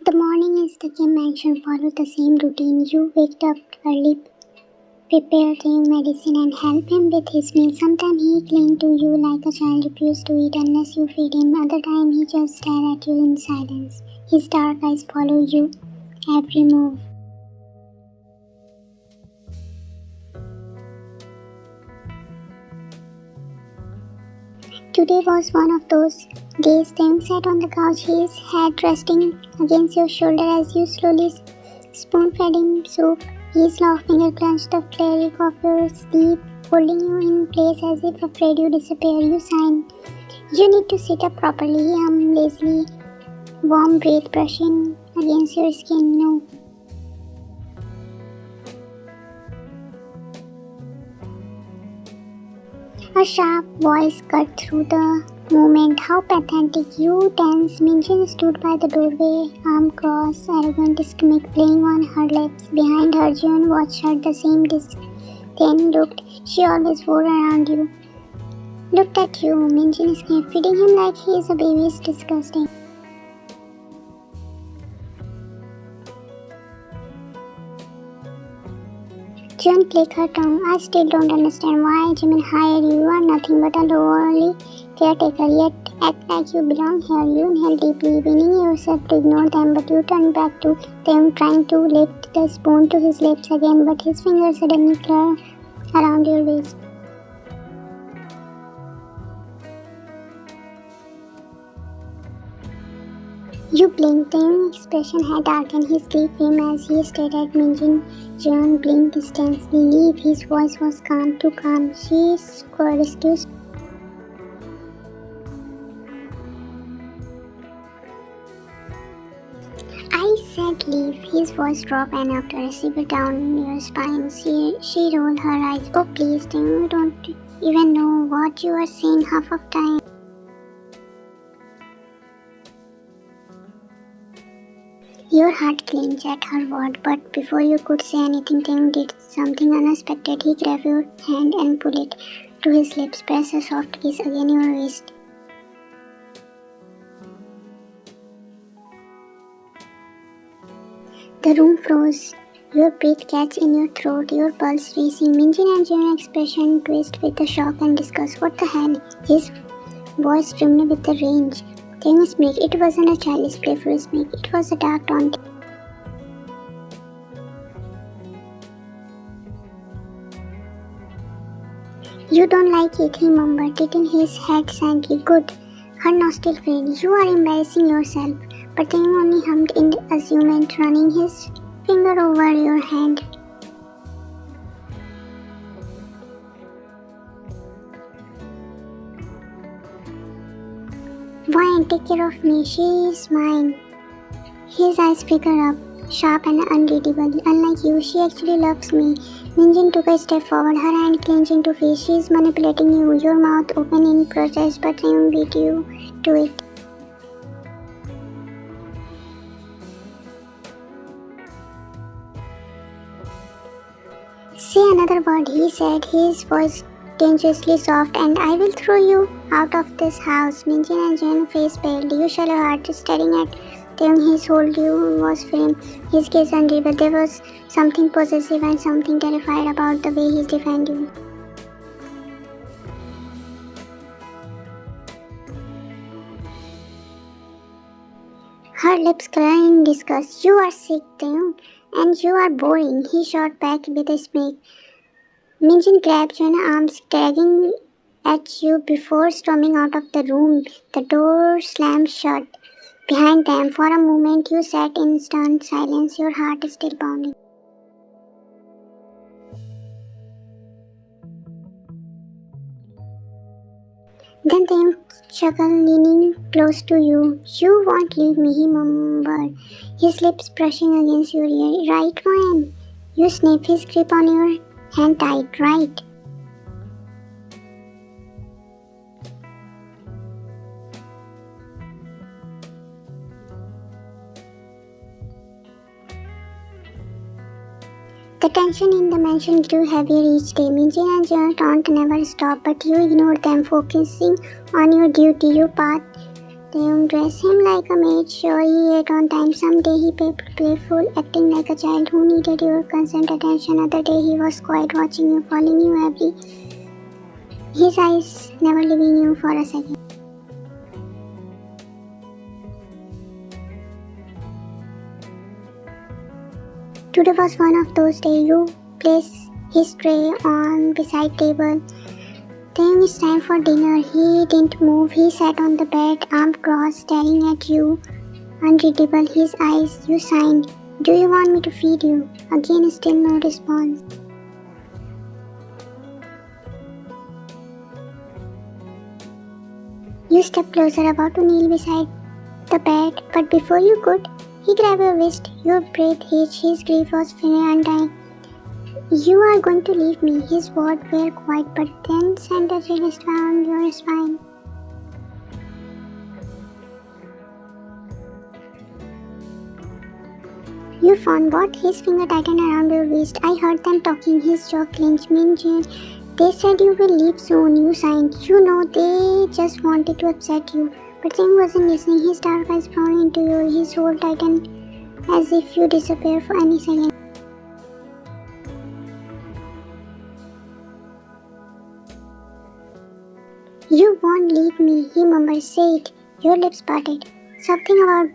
The morning as the Kim mentioned followed the same routine. You waked up early, prepared him medicine and helped him with his meal. Sometimes he cling to you like a child refused to eat unless you feed him. Other time he just stare at you in silence. His dark eyes follow you every move. Today was one of those days. Taehyung sat on the couch, his head resting against your shoulder as you slowly spoon-fed him soup. His long finger clenched the cleric of your sleep, holding you in place as if afraid you disappear. You sign. You need to sit up properly. He hummed lazily, warm breath brushing against your skin. No. A sharp voice cut through the movement. How pathetic. You tense. Minjin stood by the doorway, arm crossed, arrogant stomach playing on her lips. Behind her, June watched her the same thin looked she always wore around you. Looked at you. Minjin screamed. Feeding him like he is a baby is disgusting. June clicked her tongue. I still don't understand why Jimin hired you. You are nothing but a lowly caretaker, yet act like you belong here. You inhale deeply, willing yourself to ignore them, but you turn back to them, trying to lift the spoon to his lips again, but his fingers suddenly curl around your waist. You blinked. The expression had darkened. His grief came as he stared at Minjin. Jeon blinked intensely. Leave. His voice was calm, too calm. She scored. Excuse. I said leave. His voice dropped and after a shiver down your spine. She rolled her eyes. Oh please, you don't even know what you are saying half of time. Your heart clenched at her word, but before you could say anything, Taehyung did something unexpected. He grabbed your hand and pulled it to his lips. Press a soft kiss against your waist. The room froze. Your breath catch in your throat, your pulse racing. Minjin and Jeon's expression twist with the shock and disgust. What the hell? His voice trembled with the rage. Taehyung's make. It wasn't a childish playful make. It was a dark taunt. You don't like it, he mumbled, tilting his head slightly. Good. Her nostril flared. You are embarrassing yourself. But Taehyung only hummed in amusement, running his finger over your hand. Fine, take care of me. She is mine. His eyes flickered up, sharp and unreadable. Unlike you, she actually loves me. Minjin took a step forward, her hand clenched into face. She is manipulating you, your mouth open in protest, but Taehyung beat you to it. Say another word, he said, his voice dangerously soft, and I will throw you out of this house. Minjin and Jeon's face paled. You shallow heart, staring at Taehyung. His hold you was firm, his gaze unreadable. There was something possessive and something terrified about the way he defined you. Her lips curled in disgust. You are sick, Taehyung, and you are boring, he shot back with a smirk. Minjin grabbed Jeon's arms, dragging at you before storming out of the room. The door slammed shut behind them. For a moment you sat in stunned silence, your heart still pounding. Then Taehyung chuckled, leaning close to you. You won't leave me, he mumbled, his lips brushing against your ear. Right, Ryan? You sniffed, his grip on your hand tight. Right. The tension in the mansion grew heavier each day. Minjin and Jeon's taunt never stopped, but you ignored them, focusing on your duty. You pathed Taehyung dressed him like a maid, sure he ate on time. Some day he playful, acting like a child who needed your constant attention. Other day he was quiet, watching you, following you every. His eyes never leaving you for a second. Today was one of those days. You place his tray on beside table. Then it's time for dinner. He didn't move. He sat on the bed, arms crossed, staring at you. Unreadable, his eyes. You signed. Do you want me to feed you? Again, still no response. You step closer, about to kneel beside the bed, but before you could, he grabbed your wrist. Your breath hitched. His grief was undying. You are going to leave me. His words were quiet, but then sent a chill down your spine. You found what? His finger tightened around your waist. I heard them talking. His jaw clenched. They said you will leave soon. You signed. You know they just wanted to upset you. But Tim wasn't listening. His dark eyes frowned into you. His soul tightened as if you disappear for any second. You won't leave me, he mumbled. Say it. Your lips parted. Something about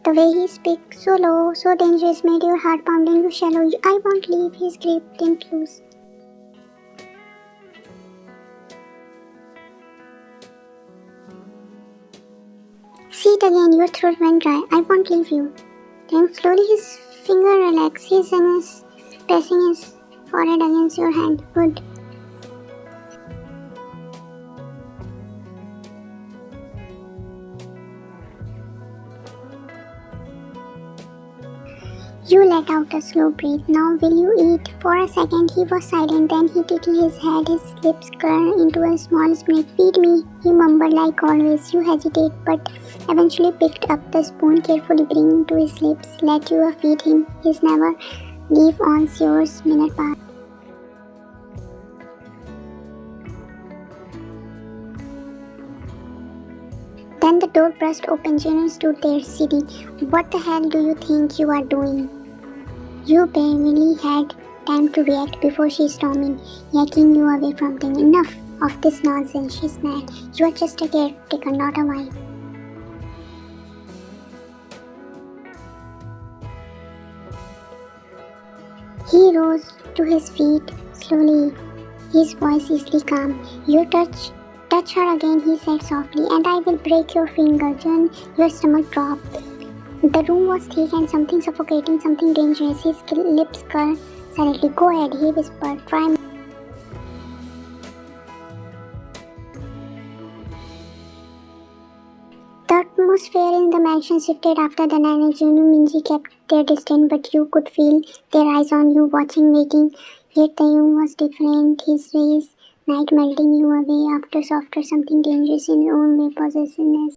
the way he speaks, so low, so dangerous, made your heart pounding to shallow. I won't leave. His grip didn't lose. See it again. Your throat went dry. I won't leave you. Then slowly his finger relaxed. His hands pressing his forehead against your hand. Good. You let out a slow breath. Now will you eat? For a second he was silent, then he tilted his head, his lips curled into a small smile. Feed me, he mumbled like always. You hesitate, but eventually picked up the spoon, carefully bringing to his lips. Let you feed him. His never leave on yours minute pass. Then the door burst open. Junior stood there, sitting. What the hell do you think you are doing? You barely had time to react before she stormed in, yanking you away from them. Enough of this nonsense, she snapped. You are just a caretaker, not a wife. He rose to his feet slowly, his voice easily calm. You touch her again, he said softly, and I will break your finger. Jen, your stomach dropped. The room was thick and something suffocating, something dangerous. His lips curled silently. Go ahead, he whispered. Try me. The atmosphere in the mansion shifted after the night, and Junu and Minji kept their distance, but you could feel their eyes on you, watching, waiting. Yet Taehyung was different. His rays, night melting you away after softer, something dangerous in your own way, possessiveness.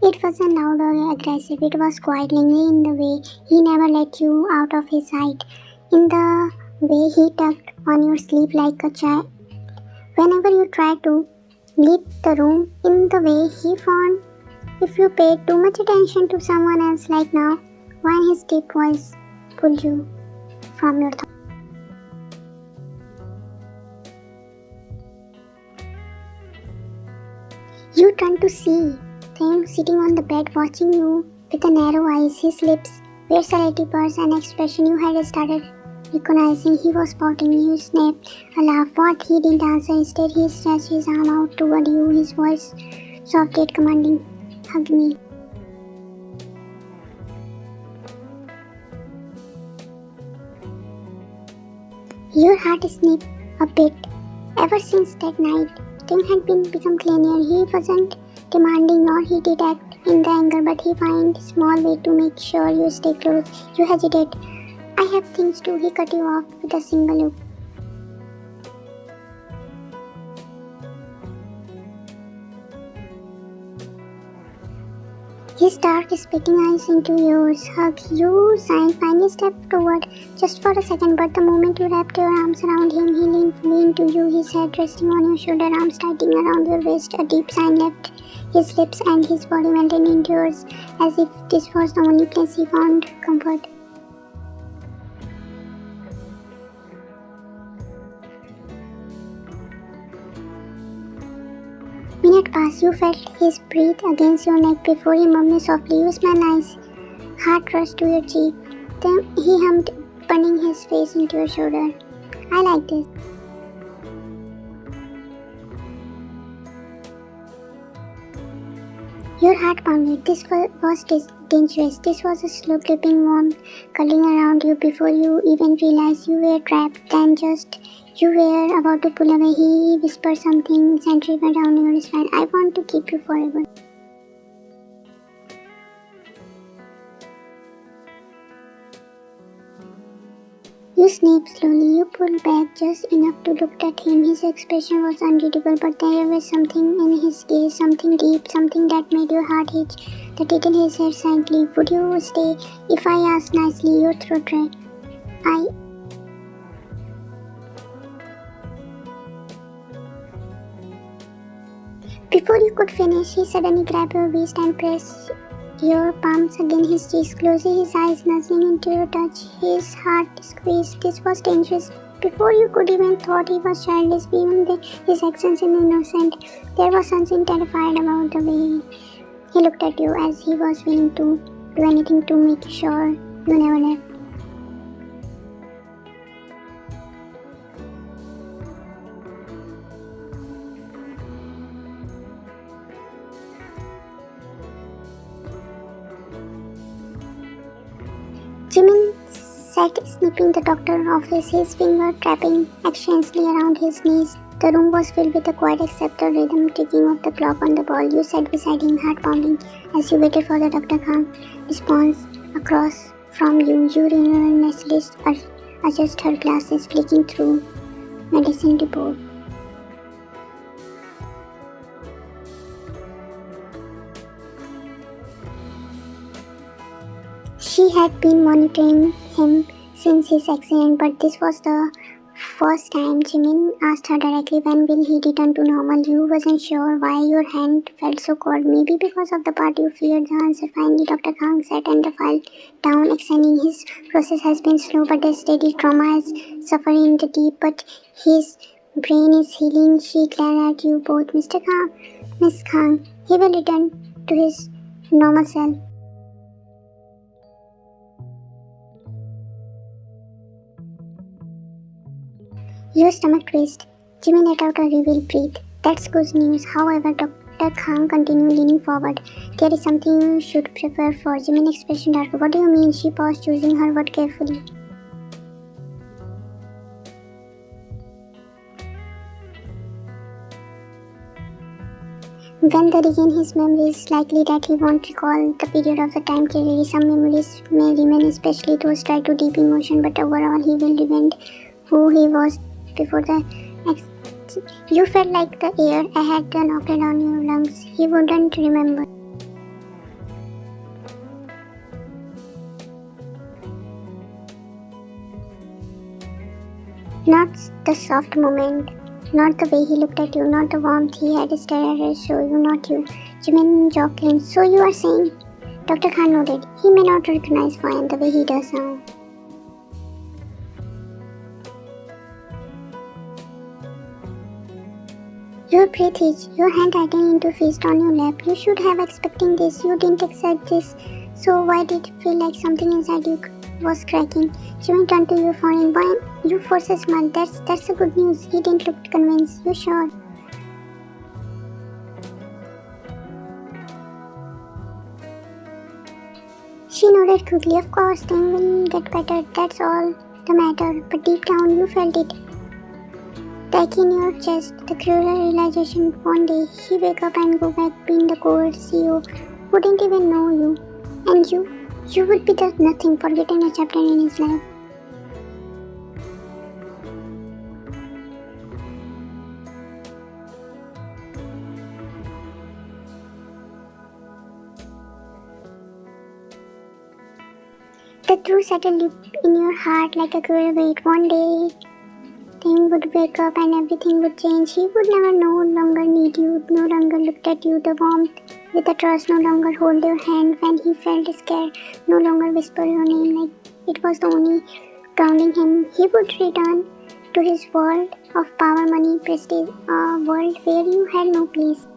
It wasn't loud or aggressive, it was quiet, lingering in the way he never let you out of his sight, in the way he tugged on your sleeve like a child. Whenever you tried to leave the room, in the way he found if you paid too much attention to someone else like now, when his deep voice pulled you from your thoughts. You turned to see Taehyung sitting on the bed watching you with the narrow eyes. His lips were slightly pursed, an expression you had started recognizing. He was spotting you. Snapped a laugh. What? He didn't answer. Instead, he stretched his arm out toward you, his voice soft yet commanding. Hug me. Your heart snipped a bit. Ever since that night, Taehyung had become cleaner. He wasn't demanding, nor he did act in the anger, but he find small way to make sure you stay close. You hesitate. I have things too. He cut you off with a single look. His dark, spitting eyes into yours. Hug. You sighed, finally stepped forward, just for a second, but the moment you wrapped your arms around him, he leaned fully into you, his head resting on your shoulder, arms tightening around your waist. A deep sigh left his lips and his body melted into yours, as if this was the only place he found comfort. Minute passed. You felt his breath against your neck before he murmured softly, "You smell nice." Heart rushed to your cheek. Then he hummed, punning his face into your shoulder. "I like this." Your heart pounded. This was dangerous. This was a slow creeping warmth curling around you before you even realized you were trapped. Then just you were about to pull away, he whispered something sentry down your spine. "I want to keep you forever." You sniffed slowly. You pulled back just enough to look at him. His expression was unreadable, but there was something in his gaze, something deep, something that made your heart hitch. The title he said silently, "Would you stay if I asked nicely?" Your throat dry. I Before you could finish, he suddenly grabbed your waist and pressed your palms against his cheeks, closing his eyes, nuzzling into your touch. His heart squeezed. This was dangerous. Before you could even thought he was childish, beyond his actions and innocent, there was something terrified about the way he looked at you, as he was willing to do anything to make sure you never left. Jimin sat snipping the doctor's office, his finger trapping anxiously around his knees. The room was filled with a quiet except the rhythm ticking of the clock on the wall. You sat beside him, heart pounding, as you waited for the Dr. Khan response. Across from you, your analyst adjusted her glasses, flicking through medicine report. She had been monitoring him since his accident, but this was the first time. Jimin asked her directly, "When will he return to normal?" You wasn't sure why your hand felt so cold. Maybe because of the part you feared the answer. Finally, Dr. Kang sat and the file down, extending his process has been slow but steady. Trauma has suffered in the deep, but his brain is healing. She glared at you both. "Mr. Kang, Miss Kang, he will return to his normal self." Your stomach twisted. Jimmy let out a revealed breath. "That's good news." However, Dr. Khan continued, leaning forward. "There is something you should prepare for." Jimin's expression darker. "What do you mean?" She paused, choosing her word carefully. When they regain his memories, it's likely that he won't recall the period of the time clearly. Some memories may remain, especially those tied to deep emotion, but overall he will remember who he was before the You felt like the air had knocked on your lungs. He wouldn't remember. Not the soft moment, not the way he looked at you, not the warmth he had stared at show you, not you. Jimin jaw clenched. "So you are saying?" Dr. Khan nodded. "He may not recognize fine the way he does now." Your breath hitched, your hand tightened into fist on your lap. You should have expecting this. You didn't expect this. So why did it feel like something inside you was cracking? Jimmy turned to you, frowning. "Why?" You forced a smile. That's a good news." He didn't look convinced. "You sure?" She nodded quickly. "Of course, things will get better. That's all the matter." But deep down, you felt it. Like in your chest, the cruel realization one day he wake up and go back being the cold CEO who didn't even know you, and you would be the nothing, forgetting a chapter in his life. The truth settled deep in your heart like a cruel weight. One day, Tim would wake up and everything would change. He would never no longer need you, no longer look at you, the warmth with the trust, no longer hold your hand when he felt scared, no longer whisper your name like it was the only grounding him. He would return to his world of power, money, prestige, a world where you had no place.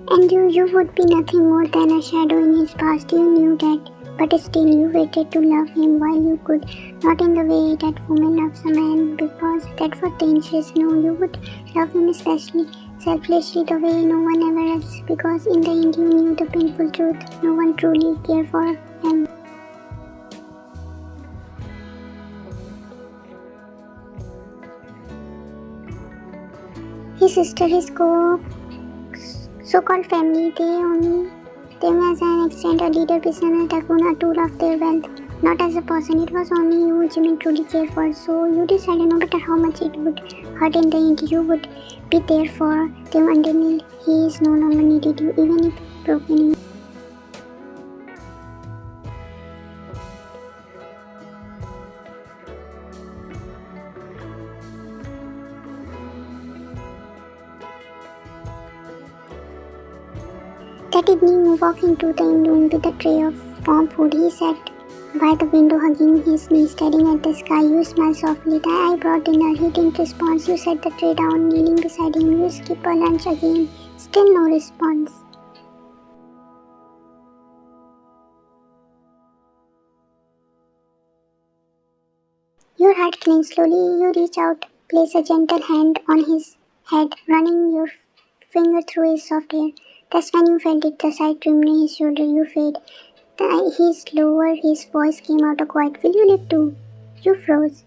And you would be nothing more than a shadow in his past. You knew that, but still you waited to love him while you could. Not in the way that woman loves a man, because that was dangerous. No, you would love him especially, selflessly, the way no one ever else, because in the end you knew the painful truth. No one truly cared for him. His sister, his so-called family, they only them as an extent, a leader, business, a tycoon, a tool of their wealth, not as a person. It was only you Jimmy truly cared for. So you decided no matter how much it would hurt in the end, you would be there for them until he is no longer needed you, even if broken you. That evening, you walk into the room with a tray of warm food. He sat by the window, hugging his knees, staring at the sky. You smile softly. I brought dinner. He didn't respond. You set the tray down, kneeling beside him. You skip a lunch again. Still no response. Your heart clings slowly. You reach out, place a gentle hand on his head, running your finger through his soft hair. That's when you felt it, the sight trembling his shoulder. You fade. His lower, his voice came out a quiet. Will you live too? You froze.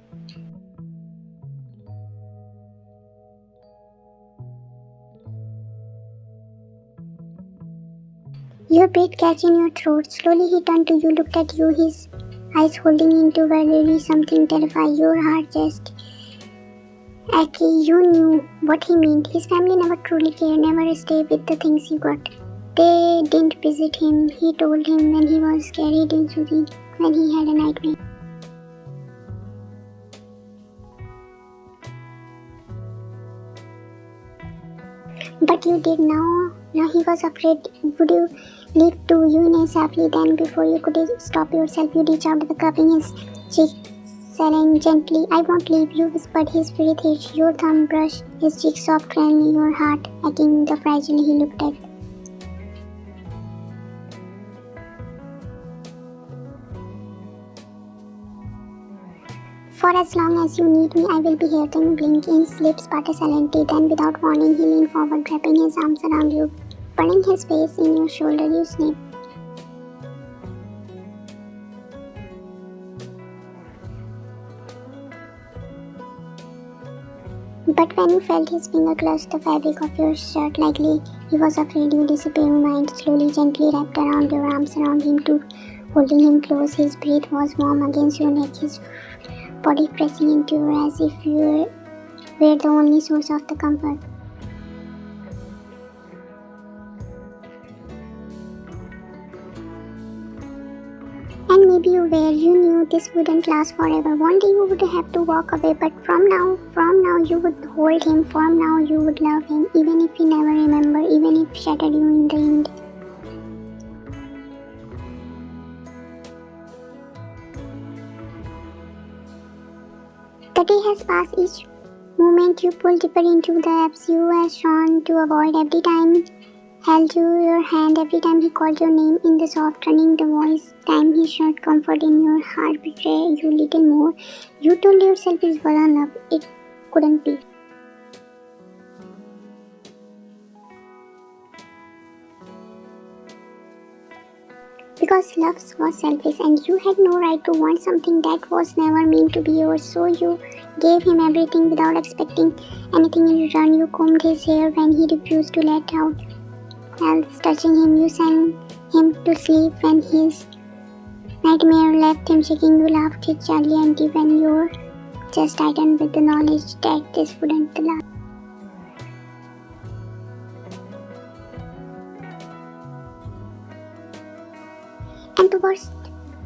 Your breath catch in your throat. Slowly he turned to you, looked at you, his eyes holding into really something terrifying. Your heart just achy. You knew what he meant. His family never truly cared, never stayed with the things he got. They didn't visit him. He told him when he was scared, he didn't Susie when he had a nightmare. But you did now. Now he was afraid. Would you leave too? You knew softly. Then before you could stop yourself, you reached out, cupping his cheek, saying gently, I won't leave. You whispered. His breath hit your thumb, brushed his cheek soft, and your heart aching the fragile he looked at. For as long as you need me, I will be here. Then blink. His lips parted silently. Then without warning, he leaned forward, wrapping his arms around you, putting his face in your shoulder. You sniffed. But when you felt his finger clutch the fabric of your shirt lightly, he was afraid you disappear. Your mind slowly, gently wrapped around your arms around him too, holding him close. His breath was warm against your neck, his body pressing into you as if you were the only source of the comfort. And maybe you knew this wouldn't last forever. One day you would have to walk away, but from now you would hold him. From now you would love him, even if he never remembered, even if shattered you in the end. The day has passed. Each moment you pull deeper into the depths you have shown to avoid. Every time held your hand, every time he called your name in the soft running the voice, time he showed comfort in your heart, betray you little more. You told yourself it wasn't love. It couldn't be. Because love was selfish and you had no right to want something that was never meant to be yours. So you gave him everything without expecting anything in return. You combed his hair when he refused to let out else, touching him. You sang him to sleep when his nightmare left him shaking. You laughed his Charlie auntie when your chest tightened with the knowledge that this wouldn't last. And the worst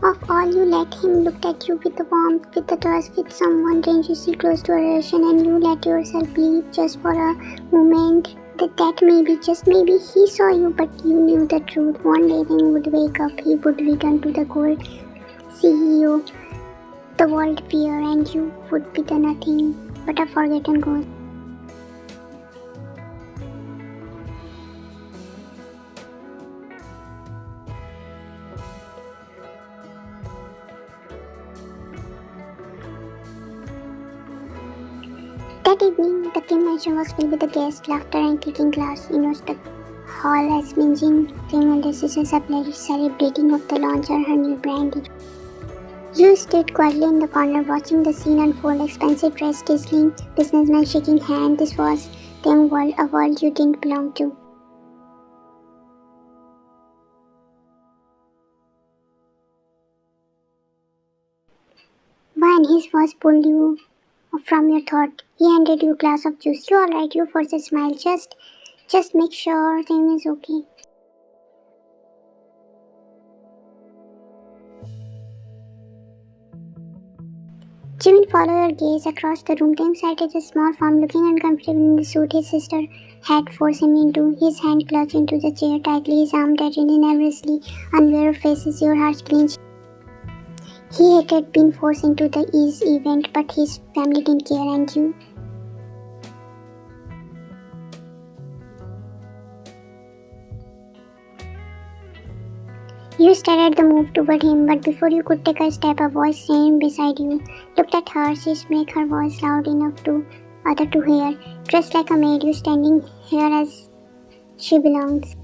of all, you let him look at you with the warmth, with the trust, with someone dangerously close to a relation, and you let yourself believe just for a moment that maybe, just maybe, he saw you, but you knew the truth. One day he would wake up, he would return to the cold CEO, the world fear, and you would be the nothing but a forgotten ghost. That evening, the Kim mansion was filled with the guests, laughter and clicking glass. The hall as binging female decisions celebrating of the launch of her new brand. You stood quietly in the corner watching the scene unfold, expensive dress dazzling, businessmen shaking hands. This was the young world, a world you didn't belong to. When his voice pulled you from your thought, he handed you a glass of juice. You alright, you forced a smile. Just make sure everything is okay. Jimin followed your gaze across the room. Tim sat at a small form, looking uncomfortable in the suit his sister had forced him into. His hand clutched into the chair tightly, his arm tightened nervously. Unaware of faces, your heart clenched. He hated being forced into the event, but his family didn't care, and you. You started the move toward him, but before you could take a step, a voice standing beside you looked at her. She made her voice loud enough for others to hear. Dressed like a maid, you standing here as she belongs.